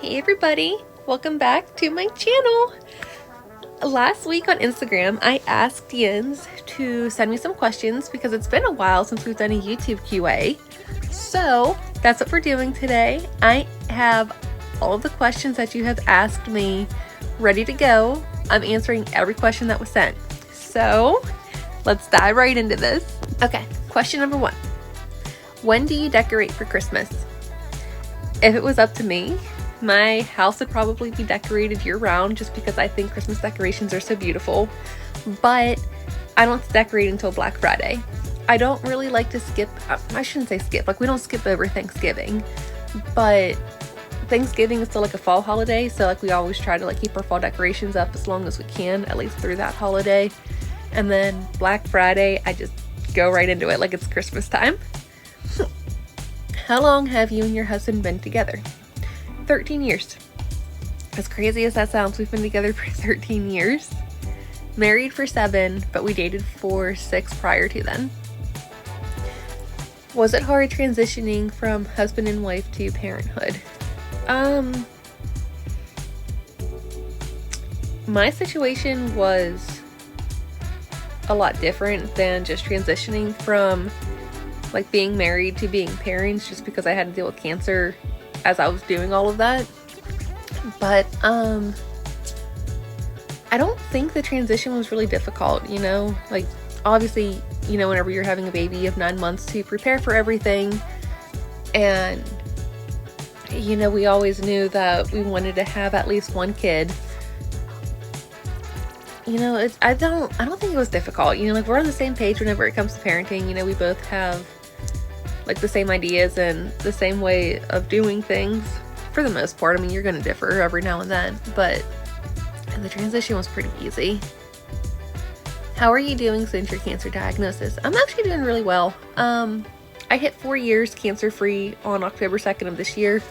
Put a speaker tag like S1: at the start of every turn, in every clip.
S1: Hey everybody, welcome back to my channel. Last week on Instagram, I asked Jens to send me some questions because it's been a while since we've done a YouTube QA. So that's what we're doing today. I have all of the questions that you have asked me ready to go. I'm answering every question that was sent. So let's dive right into this. Okay, question number 1. When do you decorate for Christmas? If it was up to me, my house would probably be decorated year-round just because I think Christmas decorations are so beautiful, but I don't decorate until Black Friday. I don't really like to skip, I shouldn't say skip, like we don't skip over Thanksgiving, but Thanksgiving is still like a fall holiday, so like we always try to like keep our fall decorations up as long as we can, at least through that holiday. And then Black Friday, I just go right into it like it's Christmas time. How long have you and your husband been together? 13 years. As crazy as that sounds, we've been together for 13 years. Married for 7, but we dated for 6 prior to then. Was it hard transitioning from husband and wife to parenthood? My situation was a lot different than just transitioning from like being married to being parents, just because I had to deal with cancer as I was doing all of that. But I don't think the transition was really difficult, you know, like obviously, you know, whenever you're having a baby, you have 9 months to prepare for everything. And you know, we always knew that we wanted to have at least one kid. You know, I don't think it was difficult. You know, like we're on the same page whenever it comes to parenting. You know, we both have like the same ideas and the same way of doing things for the most part. I mean, you're going to differ every now and then, but the transition was pretty easy. How are you doing since your cancer diagnosis? I'm actually doing really well. I hit 4 years cancer-free on October 2nd of this year.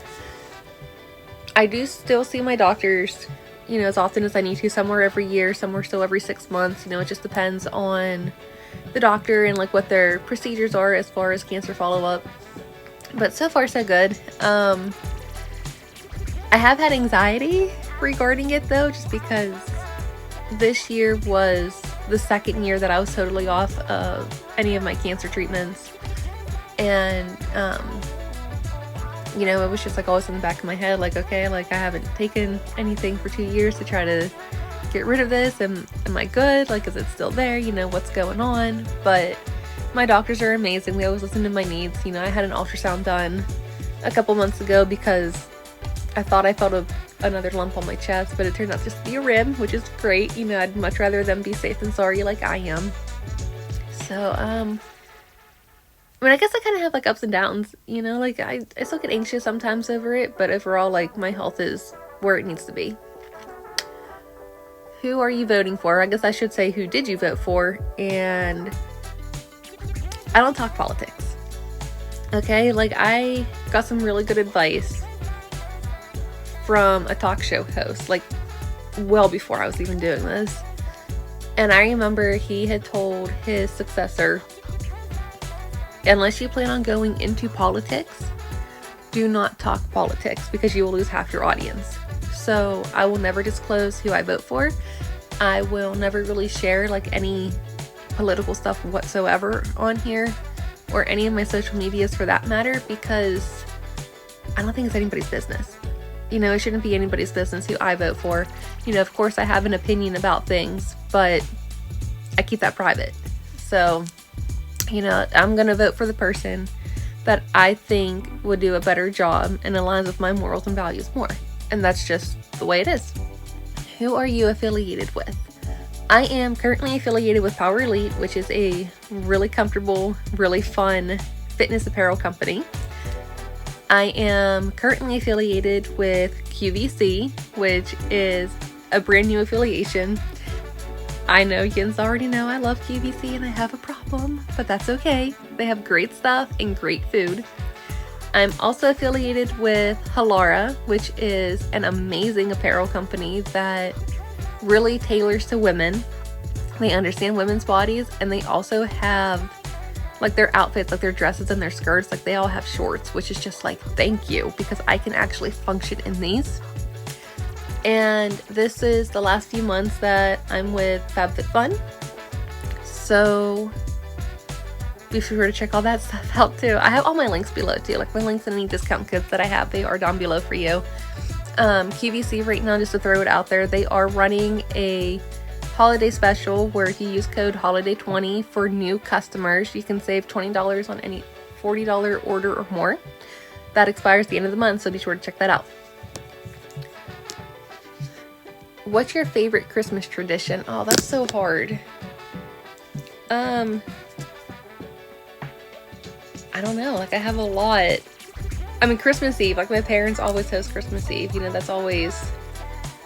S1: I do still see my doctors, you know, as often as I need to. Some are every year, some are still every 6 months. You know, it just depends on the doctor and like what their procedures are as far as cancer follow-up. But so far so good. I have had anxiety regarding it though, just because this year was the second year that I was totally off of any of my cancer treatments. And you know, it was just like always in the back of my head, like, okay, like I haven't taken anything for 2 years to try to get rid of this. Am I good? Like, is it still there? You know, what's going on? But my doctors are amazing. They always listen to my needs. You know, I had an ultrasound done a couple months ago because I thought I felt another lump on my chest, but it turned out just to be a rib, which is great. You know, I'd much rather them be safe than sorry like I am. So, I mean, I guess I kind of have like ups and downs, you know, like I still get anxious sometimes over it, but overall, like my health is where it needs to be. Who are you voting for? I guess I should say, who did you vote for? And I don't talk politics. Okay, like I got some really good advice from a talk show host, like well before I was even doing this. And I remember he had told his successor, unless you plan on going into politics, do not talk politics because you will lose half your audience. So I will never disclose who I vote for. I will never really share like any political stuff whatsoever on here, or any of my social medias for that matter, because I don't think it's anybody's business. You know, it shouldn't be anybody's business who I vote for. You know, of course I have an opinion about things, but I keep that private. So, you know, I'm gonna vote for the person that I think would do a better job and aligns with my morals and values more. And that's just the way it is. Who are you affiliated with? I am currently affiliated with Power Elite, which is a really comfortable, really fun fitness apparel company. I am currently affiliated with QVC, which is a brand new affiliation. I know Jens already know I love QVC and I have a problem, but that's okay. They have great stuff and great food. I'm also affiliated with Halara, which is an amazing apparel company that really tailors to women. They understand women's bodies, and they also have like their outfits, like their dresses and their skirts, like they all have shorts, which is just like, thank you, because I can actually function in these. And this is the last few months that I'm with FabFitFun, so be sure to check all that stuff out too. I have all my links below too, like my links and any discount codes that I have, they are down below for you. QVC right now, just to throw it out there, they are running a holiday special where if you use code HOLIDAY20 for new customers, you can save $20 on any $40 order or more. That expires at the end of the month, so be sure to check that out. What's your favorite Christmas tradition? Oh, that's so hard. I don't know, like I have a lot. I mean, Christmas Eve, like my parents always host Christmas Eve, you know, that's always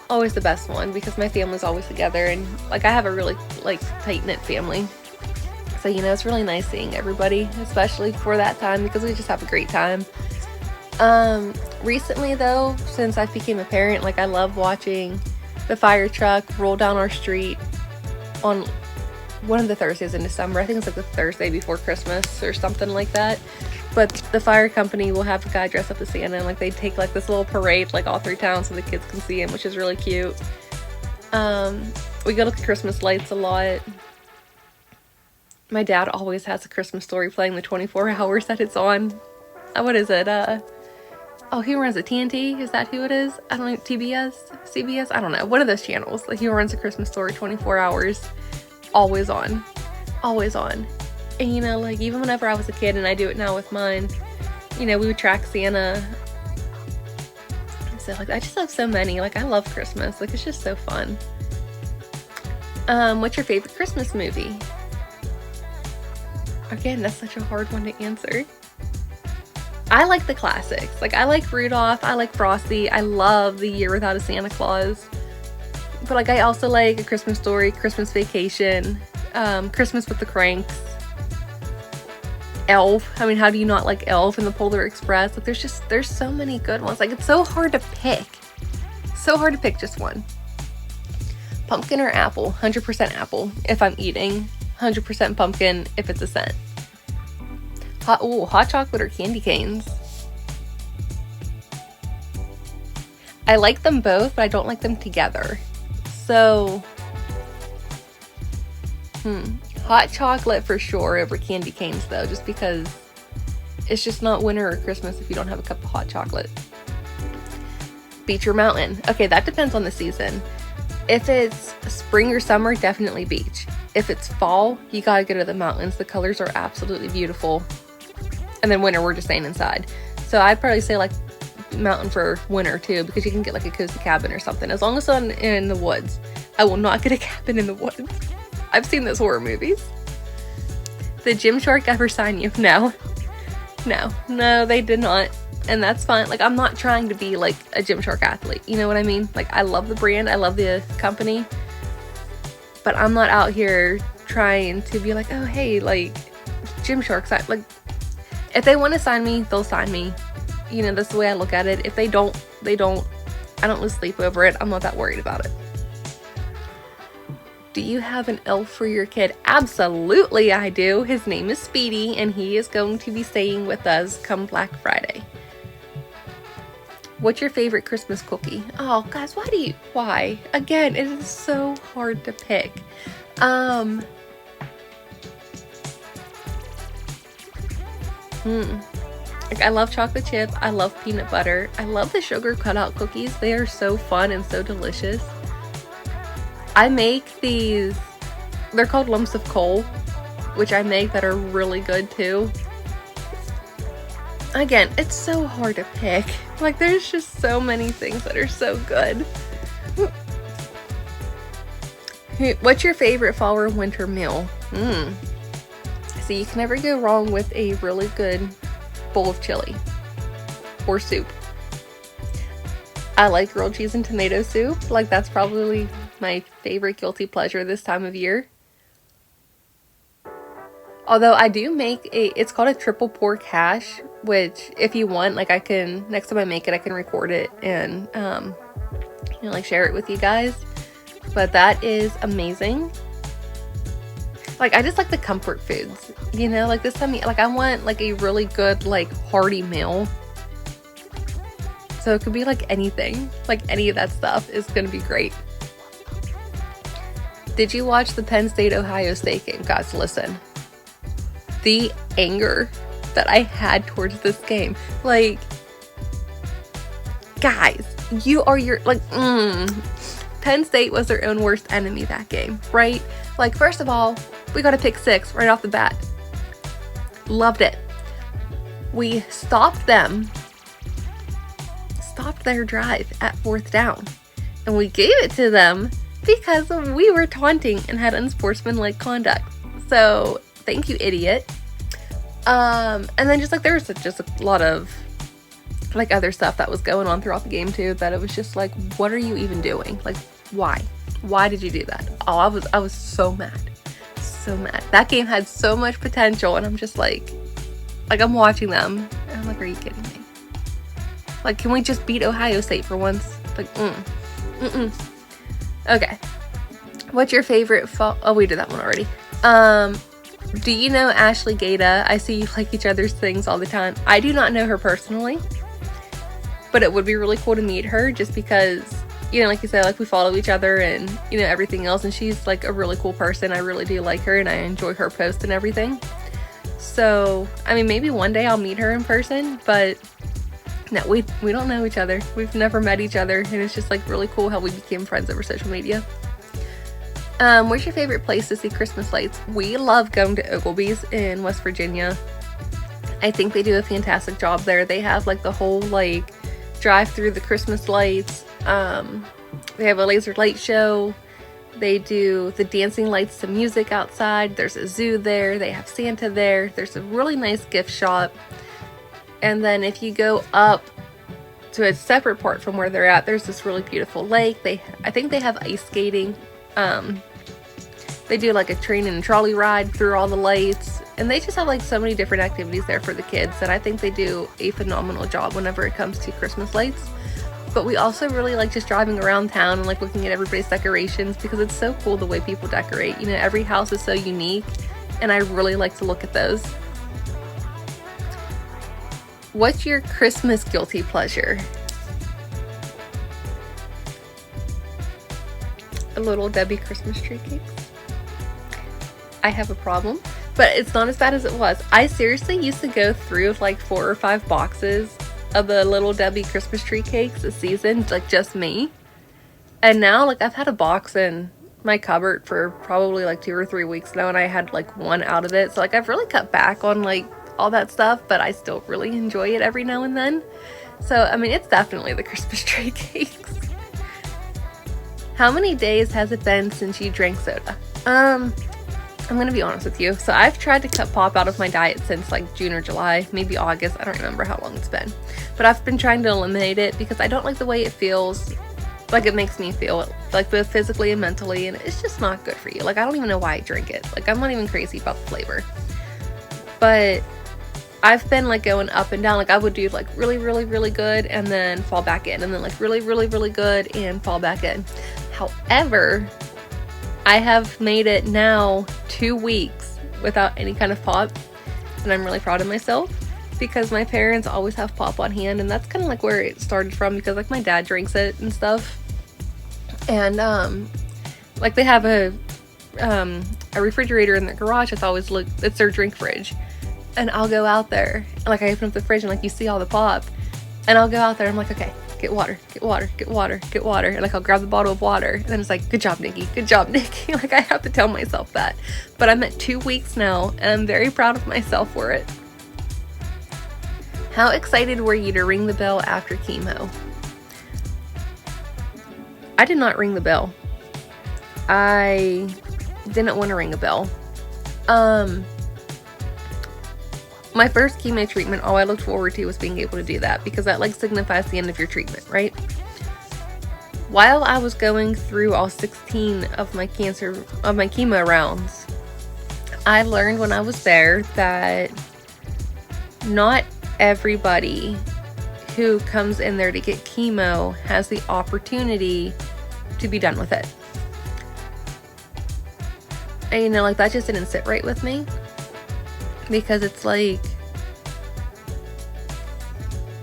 S1: the best one because my family's always together, and like I have a really like tight-knit family, so you know it's really nice seeing everybody, especially for that time, because we just have a great time. Recently though, since I became a parent, like I love watching the fire truck roll down our street on one of the Thursdays in December. I think it's like the Thursday before Christmas or something like that. But the fire company will have a guy dress up as Santa, and like they take like this little parade like all through town so the kids can see him, which is really cute. We go to Christmas lights a lot. My dad always has a Christmas Story playing the 24 hours that it's on. What is it? Oh, he runs a TNT. Is that who it is? I don't know. TBS? CBS? I don't know. One of those channels. Like he runs a Christmas Story 24 hours. Always on. Always on. And you know, like even whenever I was a kid, and I do it now with mine, you know, we would track Santa. So like I just have so many. Like I love Christmas. Like it's just so fun. What's your favorite Christmas movie? Again, that's such a hard one to answer. I like the classics. Like I like Rudolph, I like Frosty, I love The Year Without a Santa Claus. But like I also like A Christmas Story, Christmas Vacation, Christmas with the Cranks, Elf. I mean, how do you not like Elf and the Polar Express? Like there's so many good ones. Like it's so hard to pick. So hard to pick just one. Pumpkin or apple? 100% apple if I'm eating. 100% pumpkin if it's a scent. Hot chocolate or candy canes? I like them both, but I don't like them together. So, hot chocolate for sure over candy canes though, just because it's just not winter or Christmas if you don't have a cup of hot chocolate. Beach or mountain? Okay, that depends on the season. If it's spring or summer, definitely beach. If it's fall, you gotta go to the mountains. The colors are absolutely beautiful. And then winter, we're just staying inside. So I'd probably say like mountain for winter too, because you can get like a cozy cabin or something. As long as I'm in the woods. I will not get a cabin in the woods. I've seen those horror movies. Did Gymshark ever sign you? No, they did not. And that's fine. Like, I'm not trying to be like a Gymshark athlete. You know what I mean? Like, I love the brand. I love the company. But I'm not out here trying to be like, oh, hey, like, Gymshark, like, if they want to sign me, they'll sign me. You know, that's the way I look at it. If they don't, they don't. I don't lose sleep over it. I'm not that worried about it. Do you have an elf for your kid? Absolutely, I do. His name is Speedy, and he is going to be staying with us come Black Friday. What's your favorite Christmas cookie? Oh, guys, why? Again, it is so hard to pick. Like, I love chocolate chip. I love peanut butter. I love the sugar cutout cookies. They are so fun and so delicious. I make these, they're called lumps of coal, which I make that are really good too. Again, it's so hard to pick. Like, there's just so many things that are so good. What's your favorite fall or winter meal? So you can never go wrong with a really good bowl of chili or soup. I like grilled cheese and tomato soup. Like, that's probably my favorite guilty pleasure this time of year. Although I do make it's called a triple pork hash, which if you want, like, I can, next time I make it, I can record it and, you know, like, share it with you guys. But that is amazing. Like, I just like the comfort foods, you know, like this time, like I want like a really good, like hearty meal. So it could be like anything, like any of that stuff is going to be great. Did you watch the Penn State Ohio State game? Guys, listen, the anger that I had towards this game, like, guys, you are your, like, Penn State was their own worst enemy that game, right? Like, first of all, we got a pick 6 right off the bat. Loved it. We stopped their drive at 4th down, and we gave it to them because we were taunting and had unsportsmanlike conduct. So, thank you, idiot. And then just like there was just a lot of like other stuff that was going on throughout the game too, that it was just like, what are you even doing? Like, why did you do that? Oh, I was so mad. That game had so much potential, and I'm just like I'm watching them and I'm like, are you kidding me? Like, can we just beat Ohio State for once? Like, okay. What's your favorite fall? Oh, we did that one already. Do you know Ashley Gata? I see you like each other's things all the time. I do not know her personally, but it would be really cool to meet her just because, you know, like you said, like we follow each other and, you know, everything else. And she's like a really cool person. I really do like her and I enjoy her posts and everything. So, I mean, maybe one day I'll meet her in person, but no, we don't know each other. We've never met each other. And it's just like really cool how we became friends over social media. Where's your favorite place to see Christmas lights? We love going to Ogilvy's in West Virginia. I think they do a fantastic job there. They have like the whole like drive through the Christmas lights. They have a laser light show. They do the dancing lights to music outside. There's a zoo there. They have Santa there. There's a really nice gift shop. And then if you go up to a separate part from where they're at, there's this really beautiful lake. I think they have ice skating. They do like a train and trolley ride through all the lights, and they just have like so many different activities there for the kids that I think they do a phenomenal job whenever it comes to Christmas lights. But we also really like just driving around town and like looking at everybody's decorations because it's so cool the way people decorate. You know, every house is so unique, and I really like to look at those. What's your Christmas guilty pleasure? A Little Debbie Christmas tree cakes. I have a problem, but it's not as bad as it was. I seriously used to go through like 4 or 5 boxes of the Little Debbie Christmas tree cakes a season, like just me. And now like I've had a box in my cupboard for probably like 2 or 3 weeks now, and I had like 1 out of it. So like I've really cut back on like all that stuff, but I still really enjoy it every now and then. So I mean, it's definitely the Christmas tree cakes. How many days has it been since you drank soda? I'm gonna be honest with you. So I've tried to cut pop out of my diet since like June or July, maybe August. I don't remember how long it's been. But I've been trying to eliminate it because I don't like the way it feels. Like it makes me feel, like both physically and mentally, and it's just not good for you. Like I don't even know why I drink it. Like I'm not even crazy about the flavor. But I've been like going up and down. Like I would do like really, really, really good and then fall back in, and then like really, really, really good and fall back in. However, I have made it now 2 weeks without any kind of pop, and I'm really proud of myself because my parents always have pop on hand, and that's kind of like where it started from because like my dad drinks it and stuff. And like they have a refrigerator in their garage that's always it's their drink fridge. And I'll go out there, and like I open up the fridge and like you see all the pop, and I'll go out there and I'm like, okay, get water, get water, get water, get water. And like I'll grab the bottle of water, and then it's like, good job, Nikki, good job, Nikki. Like I have to tell myself that. But I'm at 2 weeks now, and I'm very proud of myself for it. How excited were you to ring the bell after chemo? I did not ring the bell. I didn't want to ring a bell. My first chemo treatment, all I looked forward to was being able to do that because that like signifies the end of your treatment, right? While I was going through all 16 of my chemo rounds, I learned when I was there that not everybody who comes in there to get chemo has the opportunity to be done with it. And, you know, like, that just didn't sit right with me. Because it's like,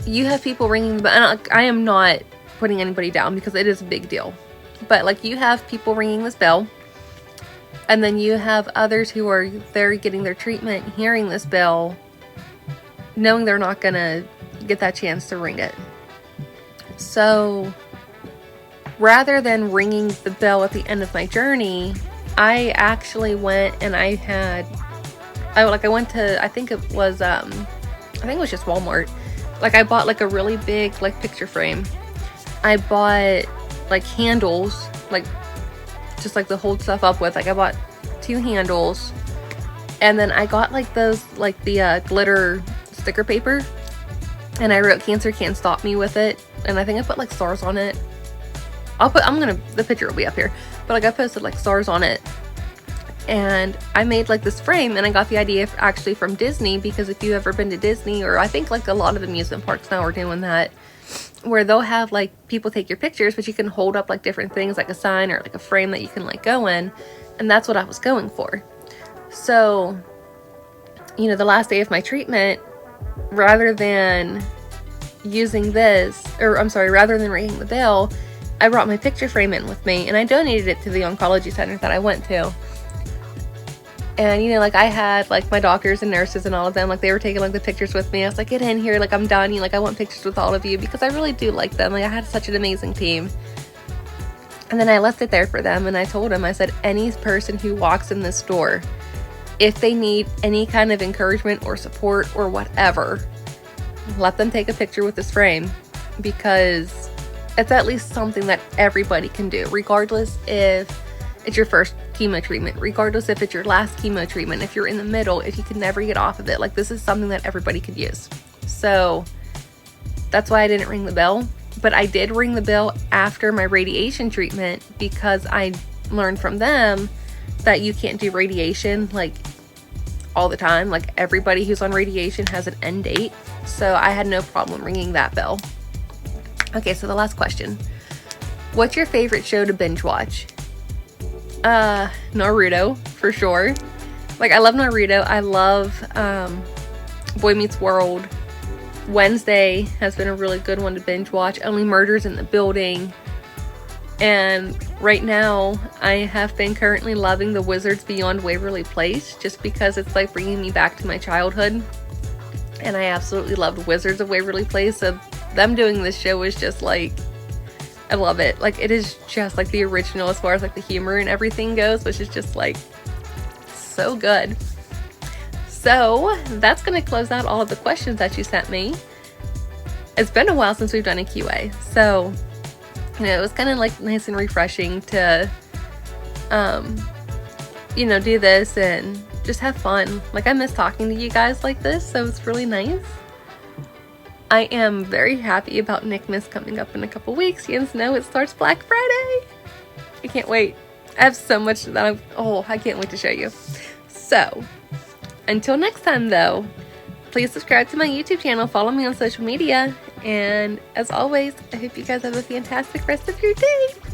S1: you have people ringing the bell, and I am not putting anybody down because it is a big deal. But, like, you have people ringing this bell, and then you have others who are there getting their treatment, hearing this bell, knowing they're not gonna get that chance to ring it. So, rather than ringing the bell at the end of my journey, I actually went and I went to, I think it was just Walmart. Like, I bought, like, a really big, like, picture frame. I bought, like, handles, like, just, like, to hold stuff up with. Like, I bought 2 handles. And then I got, like, those, like, the glitter sticker paper. And I wrote, "Cancer can't stop me" with it. And I think I put, like, stars on it. The picture will be up here. But, like, I posted, like, stars on it. And I made, like, this frame, and I got the idea actually from Disney, because if you've ever been to Disney, or I think, like, a lot of amusement parks now are doing that, where they'll have, like, people take your pictures, but you can hold up, like, different things, like a sign or, like, a frame that you can, like, go in, and that's what I was going for. So, you know, the last day of my treatment, rather than ringing the bell, I brought my picture frame in with me, and I donated it to the oncology center that I went to. And, you know, like, I had, like, my doctors and nurses and all of them, like, they were taking, like, the pictures with me. I was like, "Get in here, like, I'm done. Like, I want pictures with all of you," because I really do like them. Like, I had such an amazing team. And then I left it there for them, and I told them, I said, any person who walks in this door, if they need any kind of encouragement or support or whatever, let them take a picture with this frame, because it's at least something that everybody can do, regardless if it's your first chemo treatment, regardless if it's your last chemo treatment, if you're in the middle, if you can never get off of it. Like, this is something that everybody could use. So that's why I didn't ring the bell. But I did ring the bell after my radiation treatment, because I learned from them that you can't do radiation, like, all the time. Like, everybody who's on radiation has an end date. So I had no problem ringing that bell. Okay, so the last question. What's your favorite show to binge watch? Naruto, for sure. Like, I love Naruto. I love Boy Meets World. Wednesday has been a really good one to binge watch. Only Murders in the Building. And right now, I have been currently loving The Wizards Beyond Waverly Place, just because it's, like, bringing me back to my childhood. And I absolutely loved Wizards of Waverly Place, so them doing this show is just, like, I love it. Like, it is just, like, the original as far as, like, the humor and everything goes, which is just, like, so good. So, that's going to close out all of the questions that you sent me. It's been a while since we've done a QA, so, you know, it was kind of, like, nice and refreshing to, you know, do this and just have fun. Like, I miss talking to you guys like this, so it's really nice. I am very happy about Nickmas coming up in a couple weeks. You guys know it starts Black Friday. I can't wait. I have so much that I can't wait to show you. So, until next time though, please subscribe to my YouTube channel, follow me on social media, and as always, I hope you guys have a fantastic rest of your day.